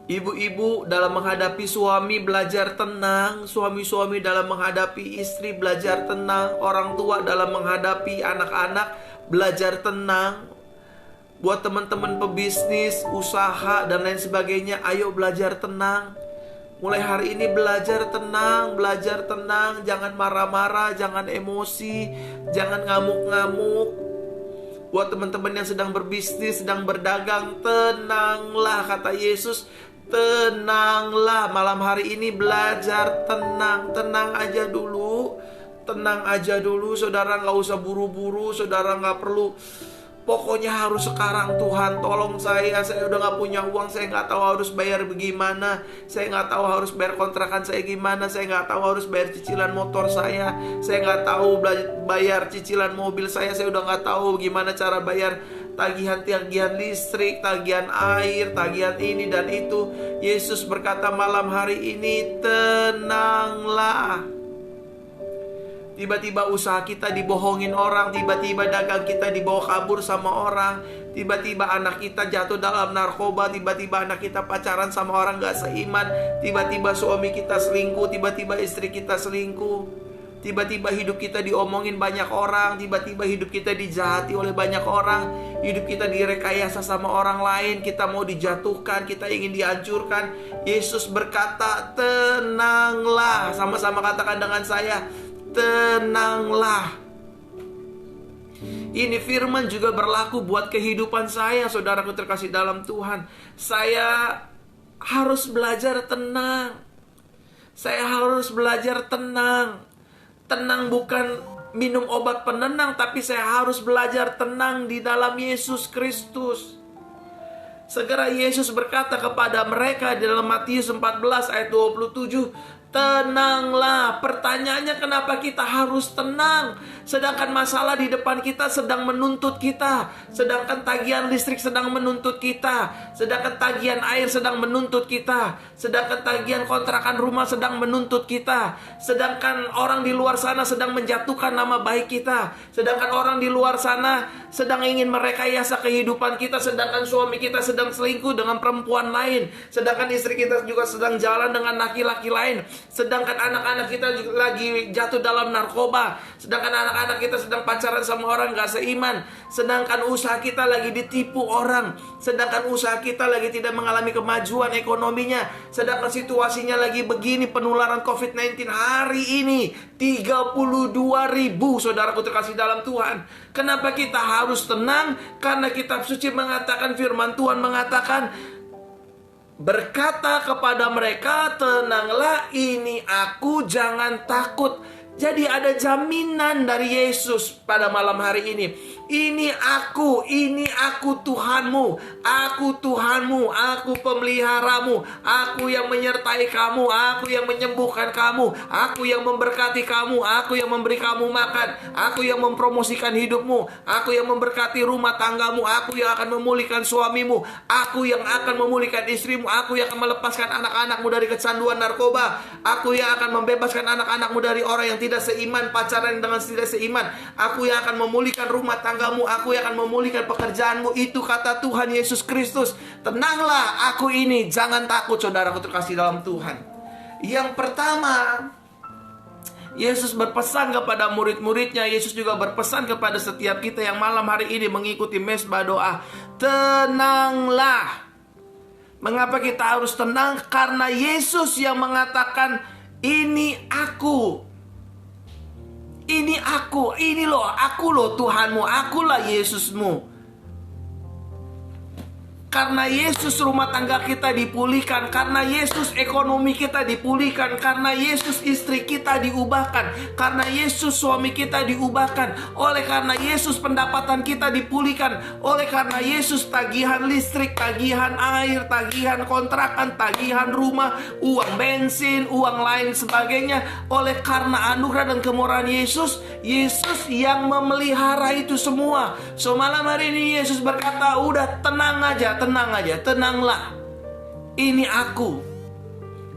Ibu-ibu dalam menghadapi suami belajar tenang, suami-suami dalam menghadapi istri belajar tenang, orang tua dalam menghadapi anak-anak belajar tenang. Buat teman-teman pebisnis, usaha dan lain sebagainya, ayo belajar tenang. Mulai hari ini belajar tenang, jangan marah-marah, jangan emosi, jangan ngamuk-ngamuk. Buat teman-teman yang sedang berbisnis, sedang berdagang, tenanglah, kata Yesus. Tenanglah, malam hari ini belajar tenang. Tenang aja dulu. Tenang aja dulu, saudara gak usah buru-buru. Saudara gak perlu, pokoknya harus sekarang. Tuhan tolong saya udah gak punya uang. Saya gak tahu harus bayar bagaimana. Saya gak tahu harus bayar kontrakan saya gimana. Saya gak tahu harus bayar cicilan motor saya. Saya gak tahu bayar cicilan mobil saya. Saya udah gak tahu gimana cara bayar tagihan listrik, tagihan air, tagihan ini dan itu. Yesus berkata malam hari ini, tenanglah. Tiba-tiba usaha kita dibohongin orang, tiba-tiba dagang kita dibawa kabur sama orang, tiba-tiba anak kita jatuh dalam narkoba, tiba-tiba anak kita pacaran sama orang gak seiman, tiba-tiba suami kita selingkuh, tiba-tiba istri kita selingkuh, tiba-tiba hidup kita diomongin banyak orang, tiba-tiba hidup kita dijahati oleh banyak orang, hidup kita direkayasa sama orang lain, kita mau dijatuhkan, kita ingin dihancurkan. Yesus berkata, tenanglah. Sama-sama katakan dengan saya, tenanglah. Ini firman juga berlaku buat kehidupan saya, saudaraku terkasih dalam Tuhan. Saya harus belajar tenang. Saya harus belajar tenang. Tenang bukan minum obat penenang, tapi saya harus belajar tenang di dalam Yesus Kristus. Segera Yesus berkata kepada mereka di dalam Matius 14 ayat 27, tenanglah. Pertanyaannya, kenapa kita harus tenang? Sedangkan masalah di depan kita sedang menuntut kita, sedangkan tagihan listrik sedang menuntut kita, sedangkan tagihan air sedang menuntut kita, sedangkan tagihan kontrakan rumah sedang menuntut kita, sedangkan orang di luar sana sedang menjatuhkan nama baik kita, sedangkan orang di luar sana sedang ingin merekayasa kehidupan kita, sedangkan suami kita sedang selingkuh dengan perempuan lain, sedangkan istri kita juga sedang jalan dengan laki-laki lain, sedangkan anak-anak kita lagi jatuh dalam narkoba, sedangkan anak-anak kita sedang pacaran sama orang gak seiman, sedangkan usaha kita lagi ditipu orang, sedangkan usaha kita lagi tidak mengalami kemajuan ekonominya, sedangkan situasinya lagi begini, penularan COVID-19 hari ini 32.000, saudaraku terkasih dalam Tuhan. Kenapa kita harus tenang? Karena kitab suci mengatakan, firman Tuhan mengatakan, berkata kepada mereka, tenanglah, ini aku, jangan takut. Jadi ada jaminan dari Yesus pada malam hari ini. Ini aku Tuhanmu, aku Tuhanmu, aku pemeliharamu, aku yang menyertai kamu, aku yang menyembuhkan kamu, aku yang memberkati kamu, aku yang memberi kamu makan, aku yang mempromosikan hidupmu, aku yang memberkati rumah tanggamu, aku yang akan memulihkan suamimu, aku yang akan memulihkan istrimu, aku yang akan melepaskan anak-anakmu dari kecanduan narkoba, aku yang akan membebaskan anak-anakmu dari orang yang tidak seiman, pacaran dengan tidak seiman, aku yang akan memulihkan rumah tanggamu, aku yang akan memulihkan pekerjaanmu. Itu kata Tuhan Yesus Kristus. Tenanglah, aku ini, jangan takut, saudaraku terkasih dalam Tuhan. Yang pertama, Yesus berpesan kepada murid-muridnya. Yesus juga berpesan kepada setiap kita yang malam hari ini mengikuti mesbah doa, tenanglah. Mengapa kita harus tenang? Karena Yesus yang mengatakan, ini aku, ini aku, ini loh, aku loh Tuhanmu, akulah Yesusmu. Karena Yesus rumah tangga kita dipulihkan, karena Yesus ekonomi kita dipulihkan, karena Yesus istri kita diubahkan, karena Yesus suami kita diubahkan, oleh karena Yesus pendapatan kita dipulihkan, oleh karena Yesus tagihan listrik, tagihan air, tagihan kontrakan, tagihan rumah, uang bensin, uang lain sebagainya, oleh karena anugerah dan kemurahan Yesus, Yesus yang memelihara itu semua. So malam hari ini Yesus berkata, udah tenang aja, tenanglah. Ini aku.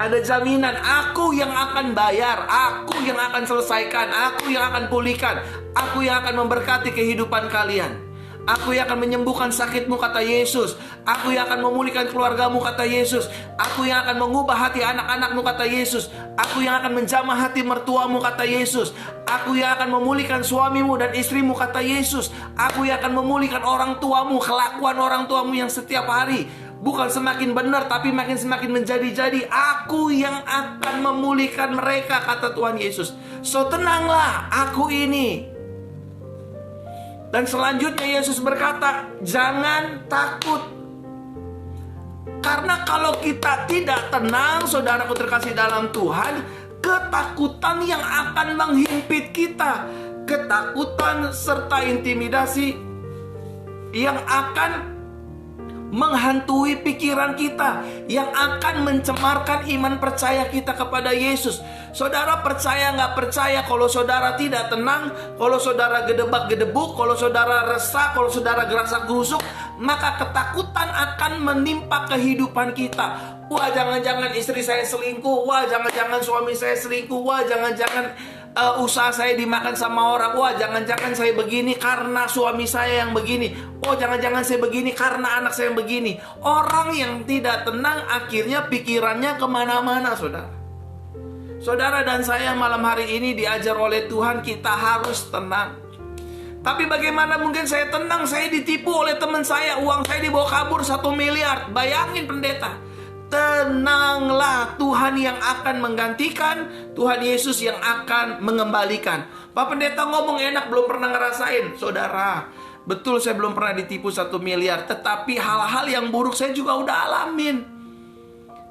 Ada jaminan, aku yang akan bayar, aku yang akan selesaikan, aku yang akan pulihkan, aku yang akan memberkati kehidupan kalian. Aku yang akan menyembuhkan sakitmu, kata Yesus. Aku yang akan memulihkan keluargamu, kata Yesus. Aku yang akan mengubah hati anak-anakmu, kata Yesus. Aku yang akan menjamah hati mertuamu, kata Yesus. Aku yang akan memulihkan suamimu dan istrimu, kata Yesus. Aku yang akan memulihkan orang tuamu, kelakuan orang tuamu yang setiap hari bukan semakin benar tapi semakin menjadi-jadi. Aku yang akan memulihkan mereka, kata Tuhan Yesus. So tenanglah, aku ini. Dan selanjutnya Yesus berkata, jangan takut. Karena kalau kita tidak tenang, saudaraku terkasih dalam Tuhan, ketakutan yang akan menghimpit kita, ketakutan serta intimidasi yang akan menghantui pikiran kita, yang akan mencemarkan iman percaya kita kepada Yesus. Saudara percaya nggak percaya, kalau saudara tidak tenang, kalau saudara gedebak-gedebuk, kalau saudara resah, kalau saudara gerasa gerusuk, maka ketakutan akan menimpa kehidupan kita. Wah, jangan-jangan istri saya selingkuh. Wah, jangan-jangan suami saya selingkuh. Wah, jangan-jangan usaha saya dimakan sama orang. Wah, jangan-jangan saya begini karena suami saya yang begini. Oh, jangan-jangan saya begini karena anak saya yang begini. Orang yang tidak tenang akhirnya pikirannya kemana-mana, saudara. Saudara dan saya malam hari ini diajar oleh Tuhan, kita harus tenang. Tapi bagaimana mungkin saya tenang? Saya ditipu oleh teman saya, uang saya dibawa kabur 1 miliar. Bayangin pendeta. Tenanglah, Tuhan yang akan menggantikan, Tuhan Yesus yang akan mengembalikan. Pak pendeta ngomong enak, belum pernah ngerasain. Saudara, betul saya belum pernah ditipu 1 miliar, tetapi hal-hal yang buruk saya juga udah alamin.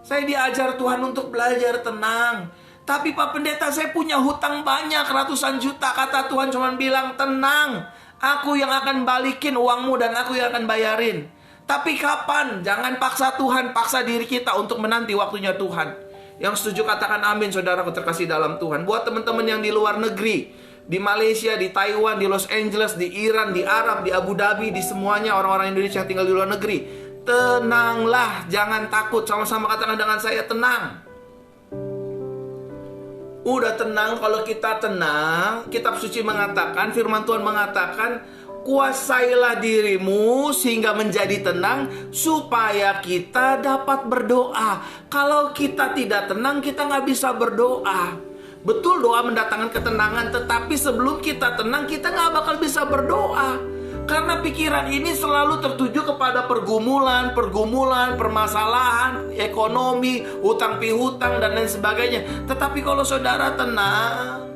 Saya diajar Tuhan untuk belajar tenang. Tapi Pak pendeta, saya punya hutang banyak, ratusan juta. Kata Tuhan cuma bilang, tenang, aku yang akan balikin uangmu dan aku yang akan bayarin. Tapi kapan? Jangan paksa Tuhan, paksa diri kita untuk menanti waktunya Tuhan. Yang setuju katakan amin, saudaraku terkasih dalam Tuhan. Buat teman-teman yang di luar negeri, di Malaysia, di Taiwan, di Los Angeles, di Iran, di Arab, di Abu Dhabi, di semuanya orang-orang Indonesia yang tinggal di luar negeri, tenanglah, jangan takut. Sama-sama katakan dengan saya, tenang. Udah tenang. Kalau kita tenang, kitab suci mengatakan, firman Tuhan mengatakan, kuasailah dirimu sehingga menjadi tenang supaya kita dapat berdoa. Kalau kita tidak tenang, kita nggak bisa berdoa. Betul, doa mendatangkan ketenangan, tetapi sebelum kita tenang, kita nggak bakal bisa berdoa. Karena pikiran ini selalu tertuju kepada pergumulan, permasalahan, ekonomi, hutang pihutang, dan lain sebagainya. Tetapi kalau saudara tenang,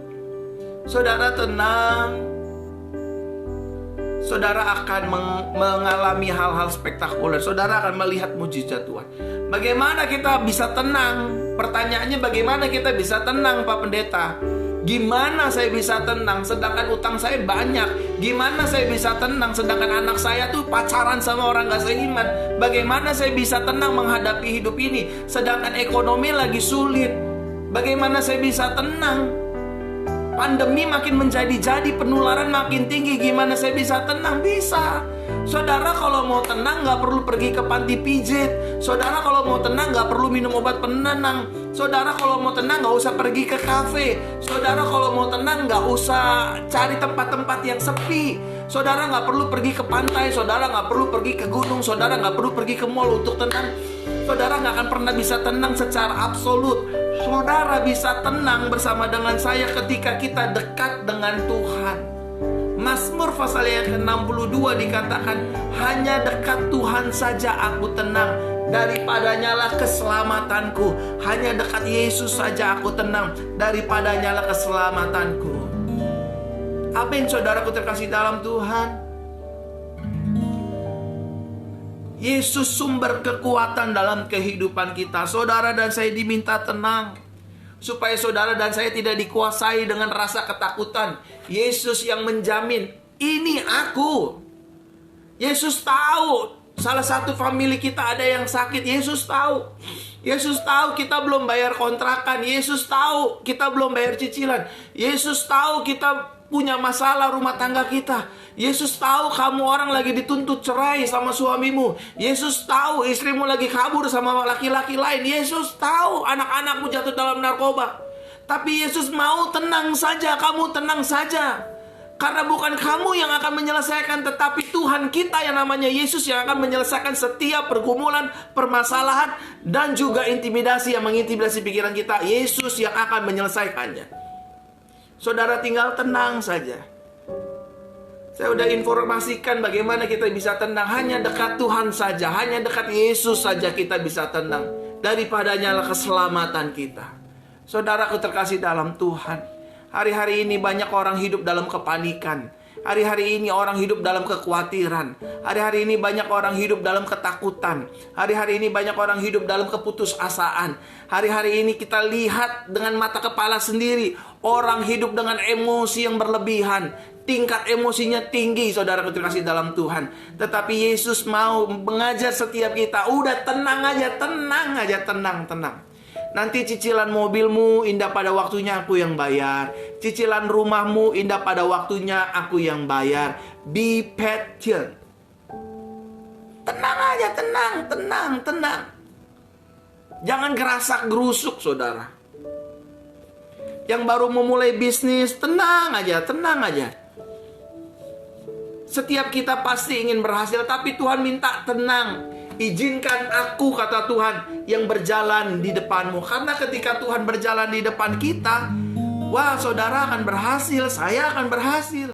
saudara akan mengalami hal-hal spektakuler. Saudara akan melihat mujizat Tuhan. Bagaimana kita bisa tenang? Pertanyaannya, bagaimana kita bisa tenang, Pak Pendeta? Gimana saya bisa tenang sedangkan utang saya banyak? Gimana saya bisa tenang sedangkan anak saya tuh pacaran sama orang gak seiman? Bagaimana saya bisa tenang menghadapi hidup ini sedangkan ekonomi lagi sulit? Bagaimana saya bisa tenang? Pandemi makin menjadi-jadi, penularan makin tinggi. Gimana saya bisa tenang? Bisa. Saudara kalau mau tenang gak perlu pergi ke panti pijit. Saudara kalau mau tenang gak perlu minum obat penenang. Saudara kalau mau tenang gak usah pergi ke kafe. Saudara kalau mau tenang gak usah cari tempat-tempat yang sepi. Saudara gak perlu pergi ke pantai. Saudara gak perlu pergi ke gunung. Saudara gak perlu pergi ke mall untuk tenang. Saudara gak akan pernah bisa tenang secara absolut. Saudara bisa tenang bersama dengan saya ketika kita dekat dengan Tuhan. Mazmur pasal yang ke-62 dikatakan, hanya dekat Tuhan saja aku tenang, daripadanya lah keselamatanku. Hanya dekat Yesus saja aku tenang, daripadanya lah keselamatanku. Amin, saudaraku terkasih dalam Tuhan. Yesus sumber kekuatan dalam kehidupan kita. Saudara dan saya diminta tenang, supaya saudara dan saya tidak dikuasai dengan rasa ketakutan. Yesus yang menjamin, ini aku. Yesus tahu salah satu famili kita ada yang sakit. Yesus tahu. Yesus tahu kita belum bayar kontrakan. Yesus tahu kita belum bayar cicilan. Yesus tahu kita punya masalah rumah tangga kita. Yesus tahu kamu orang lagi dituntut cerai sama suamimu. Yesus tahu istrimu lagi kabur sama laki-laki lain. Yesus tahu anak-anakmu jatuh dalam narkoba. Tapi Yesus mau tenang saja, kamu tenang saja. Karena bukan kamu yang akan menyelesaikan, tetapi Tuhan kita yang namanya Yesus yang akan menyelesaikan setiap pergumulan, permasalahan, dan juga intimidasi yang mengintimidasi pikiran kita. Yesus yang akan menyelesaikannya. Saudara tinggal tenang saja. Saya udah informasikan bagaimana kita bisa tenang. Hanya dekat Tuhan saja, hanya dekat Yesus saja kita bisa tenang. Daripadanya lah keselamatan kita. Saudaraku terkasih dalam Tuhan, hari-hari ini banyak orang hidup dalam kepanikan. Hari-hari ini orang hidup dalam kekhawatiran. Hari-hari ini banyak orang hidup dalam ketakutan. Hari-hari ini banyak orang hidup dalam keputusasaan. Hari-hari ini kita lihat dengan mata kepala sendiri, orang hidup dengan emosi yang berlebihan. Tingkat emosinya tinggi, saudara terkasih dalam Tuhan. Tetapi Yesus mau mengajar setiap kita, udah tenang aja, tenang. Nanti cicilan mobilmu indah pada waktunya aku yang bayar. Cicilan rumahmu indah pada waktunya aku yang bayar. Be patient. Tenang aja, tenang. Jangan gerasak gerusuk, saudara. Yang baru memulai bisnis, tenang aja. Setiap kita pasti ingin berhasil, tapi Tuhan minta tenang. Izinkan aku, kata Tuhan, yang berjalan di depanmu. Karena ketika Tuhan berjalan di depan kita, wah, saudara akan berhasil, saya akan berhasil.